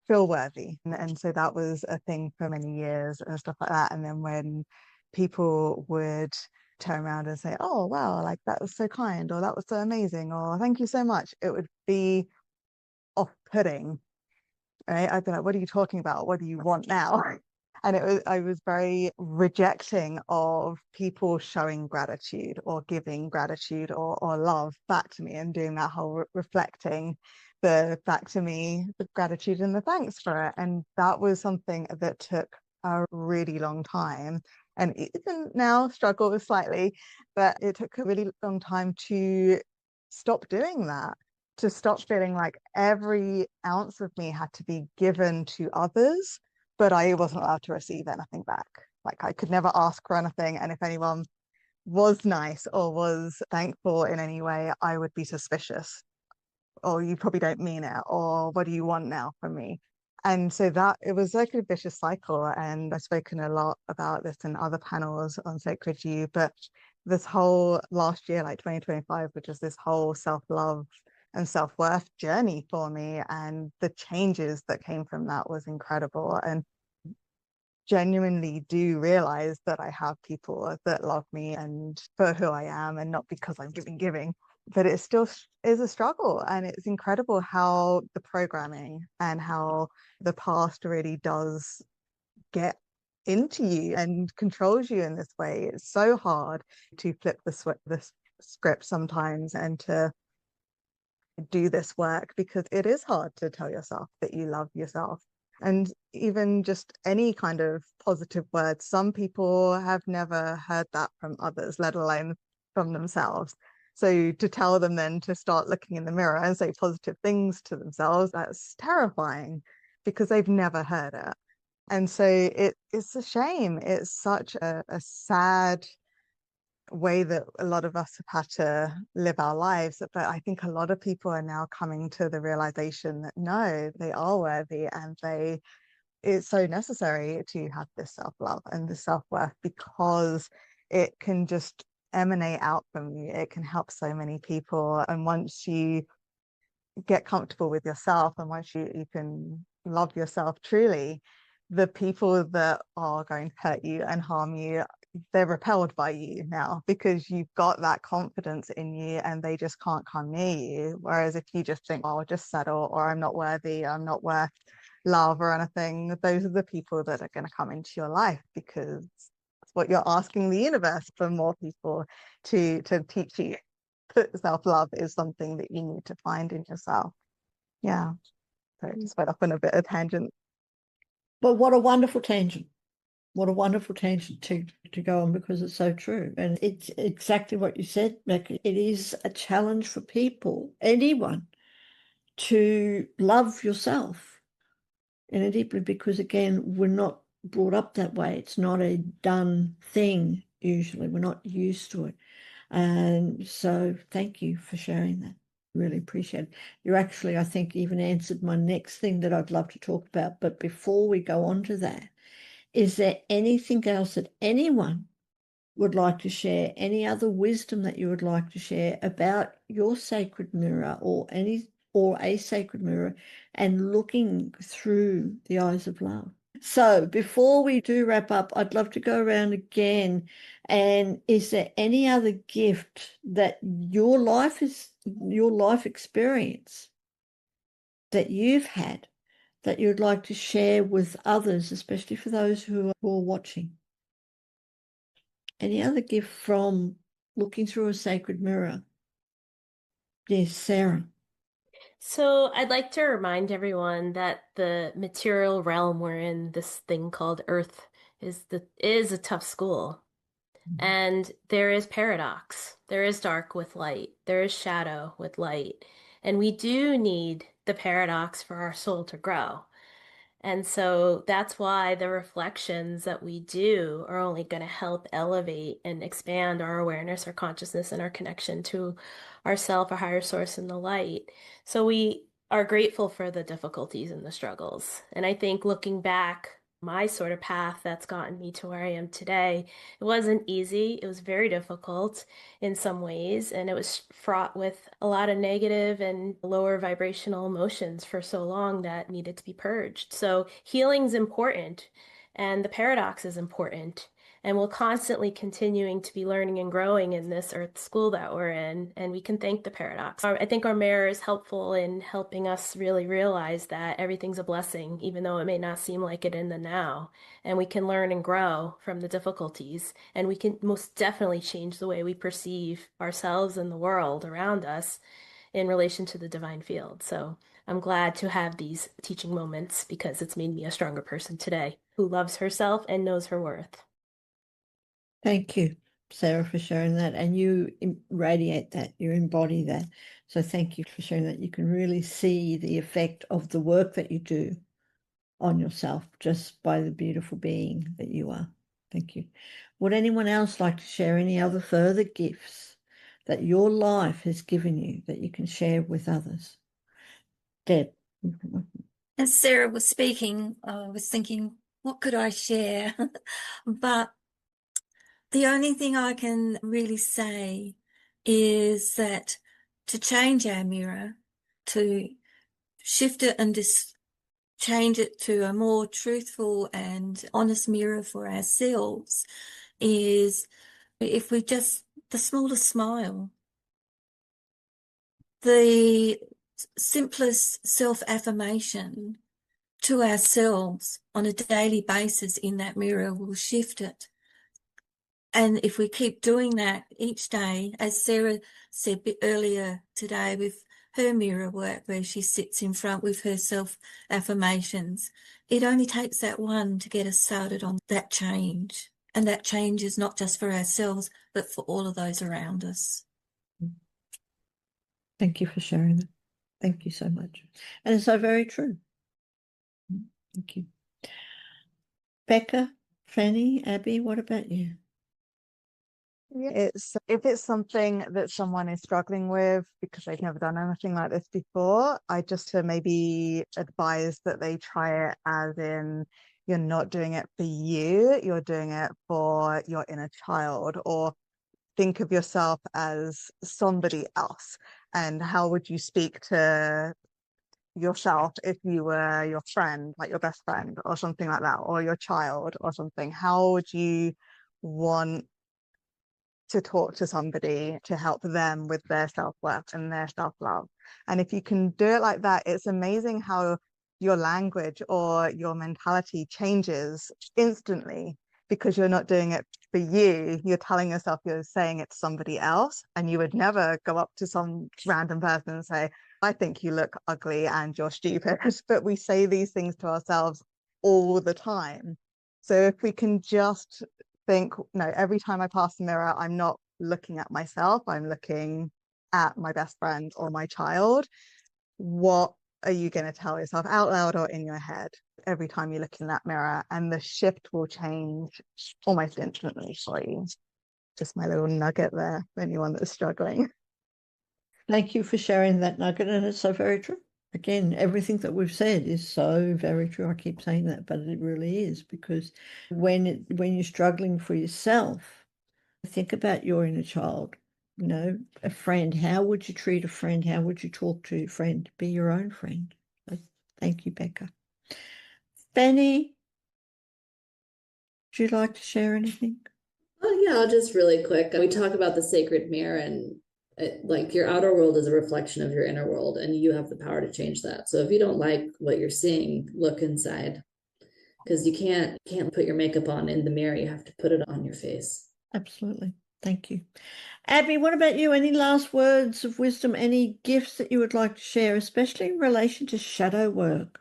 feel worthy. And so that was a thing for many years and stuff like that. And then when people would turn around and say, oh, wow, like that was so kind, or that was so amazing, or thank you so much, it would be off-putting, right? I'd be like, what are you talking about? What do you want now? And I was very rejecting of people showing gratitude or giving gratitude or love back to me and doing that whole reflecting the back to me, the gratitude and the thanks for it. And that was something that took a really long time. And even now struggle slightly, but it took a really long time to stop doing that, to stop feeling like every ounce of me had to be given to others, but I wasn't allowed to receive anything back. Like I could never ask for anything. And if anyone was nice or was thankful in any way, I would be suspicious. Or you probably don't mean it. Or what do you want now from me? And so that it was like a vicious cycle. And I've spoken a lot about this in other panels on Sacred You, but this whole last year, like 2025, which is this whole self-love and self-worth journey for me, and the changes that came from that was incredible. And genuinely do realize that I have people that love me and for who I am, and not because I'm giving, but it still is a struggle. And it's incredible how the programming and how the past really does get into you and controls you in this way. It's so hard to flip the script sometimes and to do this work, because it is hard to tell yourself that you love yourself. And even just any kind of positive words, some people have never heard that from others, let alone from themselves. So to tell them then to start looking in the mirror and say positive things to themselves, that's terrifying because they've never heard it. And so it's a shame. It's such a sad way that a lot of us have had to live our lives. But I think a lot of people are now coming to the realization that no, they are worthy, and it's so necessary to have this self-love and this self-worth, because it can just emanate out from you. It can help so many people. And once you get comfortable with yourself, and once you can love yourself truly, the people that are going to hurt you and harm you, they're repelled by you now, because you've got that confidence in you and they just can't come near you. Whereas if you just think, oh, I'll just settle, or I'm not worthy, I'm not worth love or anything, those are the people that are going to come into your life, because it's what you're asking the universe, for more people to teach you that self-love is something that you need to find in yourself. Yeah. So I just went off on a bit of tangent. But what a wonderful tangent. What a wonderful tangent to go on, because it's so true. And it's exactly what you said, Becca. It is a challenge for people, anyone, to love yourself in a deeply, because again, we're not brought up that way. It's not a done thing usually. We're not used to it. And so thank you for sharing that. Really appreciate it. You actually, I think, even answered my next thing that I'd love to talk about. But before we go on to that, is there anything else that anyone would like to share? Any other wisdom that you would like to share about your sacred mirror, or a sacred mirror, and looking through the eyes of love? So before we do wrap up, I'd love to go around again. And is there any other gift that your life experience that you've had that you'd like to share with others, especially for those who are watching? Any other gift from looking through a sacred mirror? Yes, Sara. So I'd like to remind everyone that the material realm we're in, this thing called Earth, is a tough school. And there is paradox. There is dark with light. There is shadow with light. And we do need the paradox for our soul to grow. And so that's why the reflections that we do are only going to help elevate and expand our awareness, our consciousness, and our connection to ourself, our higher source, and the light. So we are grateful for the difficulties and the struggles. And I think looking back, my sort of path that's gotten me to where I am today, it wasn't easy. It was very difficult in some ways, and it was fraught with a lot of negative and lower vibrational emotions for so long that needed to be purged. So healing's important, and the paradox is important. And we're constantly continuing to be learning and growing in this earth school that we're in, and we can thank the paradox. I think our mirror is helpful in helping us really realize that everything's a blessing, even though it may not seem like it in the now. And we can learn and grow from the difficulties, and we can most definitely change the way we perceive ourselves and the world around us in relation to the divine field. So I'm glad to have these teaching moments, because it's made me a stronger person today who loves herself and knows her worth. Thank you, Sara, for sharing that. And you radiate that, you embody that. So thank you for sharing that. You can really see the effect of the work that you do on yourself just by the beautiful being that you are. Thank you. Would anyone else like to share any other further gifts that your life has given you that you can share with others? Deb. As Sara was speaking, I was thinking, what could I share? But the only thing I can really say is that to change our mirror, to shift it and change it to a more truthful and honest mirror for ourselves, is if we just, the smallest smile, the simplest self-affirmation, to ourselves on a daily basis in that mirror will shift it. And if we keep doing that each day, as Sara said earlier today with her mirror work, where she sits in front with her self affirmations, it only takes that one to get us started on that change. And that change is not just for ourselves, but for all of those around us. Thank you for sharing that. Thank you so much. And it's so very true. Thank you. Becca, Phannie, Abby, what about you? If it's something that someone is struggling with because they've never done anything like this before, I just to maybe advise that they try it as in you're not doing it for you, you're doing it for your inner child, or think of yourself as somebody else. And how would you speak to yourself if you were your friend, like your best friend or something like that, or your child or something? How would you want to talk to somebody to help them with their self-worth and their self-love? And if you can do it like that, it's amazing how your language or your mentality changes instantly, because you're not doing it for you, you're telling yourself you're saying it to somebody else. And you would never go up to some random person and say, I think you look ugly and you're stupid. But we say these things to ourselves all the time. So if we can just think, no, every time I pass the mirror, I'm not looking at myself, I'm looking at my best friend or my child. What are you going to tell yourself out loud or in your head every time you look in that mirror? And the shift will change almost instantly for you. Just my little nugget there for anyone that's struggling. Thank you for sharing that nugget, and it's so very true. Again, everything that we've said is so very true. I keep saying that, but it really is, because when you're struggling for yourself, think about your inner child, a friend. How would you treat a friend? How would you talk to your friend? Be your own friend. So thank you, Becca. Phannie, would you like to share anything? Oh yeah, I'll just really quick. We talk about the sacred mirror, and like your outer world is a reflection of your inner world, and you have the power to change that. So if you don't like what you're seeing, look inside, because you can't put your makeup on in the mirror. You have to put it on your face. Absolutely. Thank you. Abby, what about you? Any last words of wisdom, any gifts that you would like to share, especially in relation to shadow work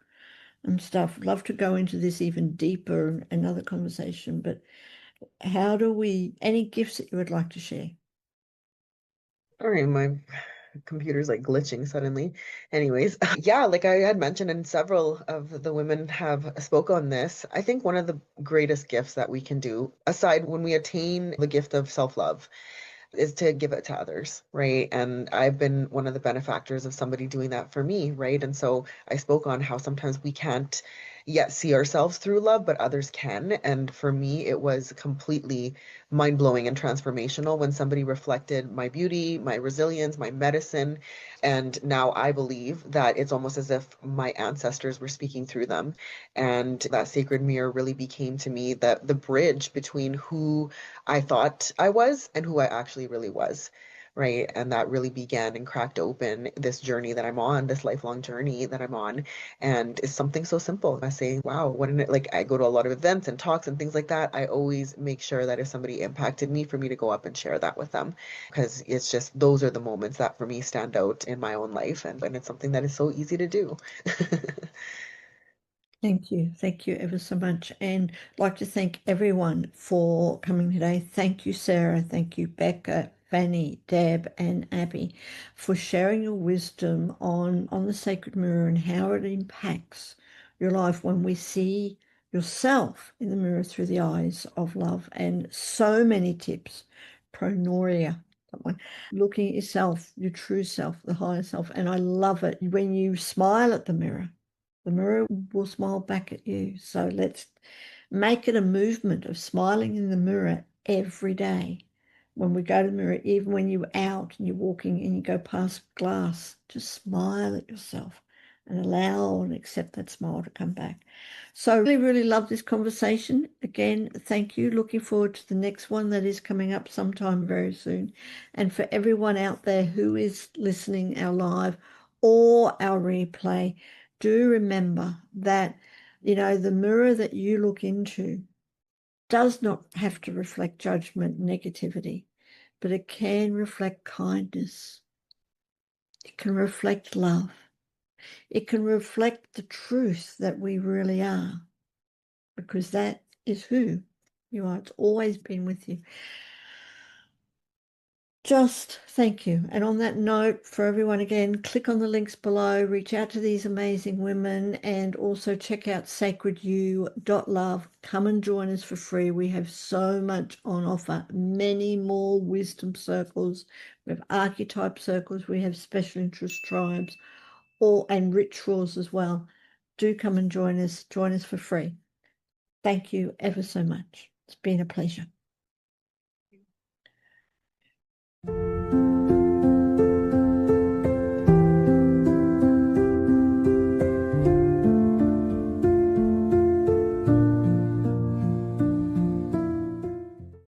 and stuff? Love to go into this even deeper in another conversation, but any gifts that you would like to share? All right, my computer's like glitching suddenly. Anyways, yeah, like I had mentioned, and several of the women have spoke on this. I think one of the greatest gifts that we can do, aside when we attain the gift of self-love, is to give it to others, right? And I've been one of the benefactors of somebody doing that for me, right? And so I spoke on how sometimes we can't yet see ourselves through love, but others can. And for me, it was completely mind-blowing and transformational when somebody reflected my beauty, my resilience, my medicine. And now I believe that it's almost as if my ancestors were speaking through them. And that sacred mirror really became to me the bridge between who I thought I was and who I actually really was, right? And that really began and cracked open this journey that I'm on, this lifelong journey that I'm on. And it's something so simple. I say, wow, wouldn't it, like I go to a lot of events and talks and things like that. I always make sure that if somebody impacted me, for me to go up and share that with them, because it's just, those are the moments that for me stand out in my own life. And it's something that is so easy to do. Thank you. Thank you ever so much. And I'd like to thank everyone for coming today. Thank you, Sara. Thank you, Becca, Phannie, Deb, and Abby, for sharing your wisdom on the sacred mirror and how it impacts your life when we see yourself in the mirror through the eyes of love. And so many tips. Pronoia, someone looking at yourself, your true self, the higher self. And I love it when you smile at the mirror will smile back at you. So let's make it a movement of smiling in the mirror every day. When we go to the mirror, even when you're out and you're walking and you go past glass, just smile at yourself and allow and accept that smile to come back. So I really, really love this conversation. Again, thank you. Looking forward to the next one that is coming up sometime very soon. And for everyone out there who is listening our live or our replay, do remember that The mirror that you look into does not have to reflect judgment, negativity, but it can reflect kindness. It can reflect love. It can reflect the truth that we really are, because that is who you are. It's always been with you. Just thank you. And on that note, for everyone, again, click on the links below, reach out to these amazing women, and also check out sacredyou.love. Come and join us for free. We have so much on offer, many more wisdom circles. We have archetype circles. We have special interest tribes, and rituals as well. Do come and join us for free. Thank you ever so much. It's been a pleasure.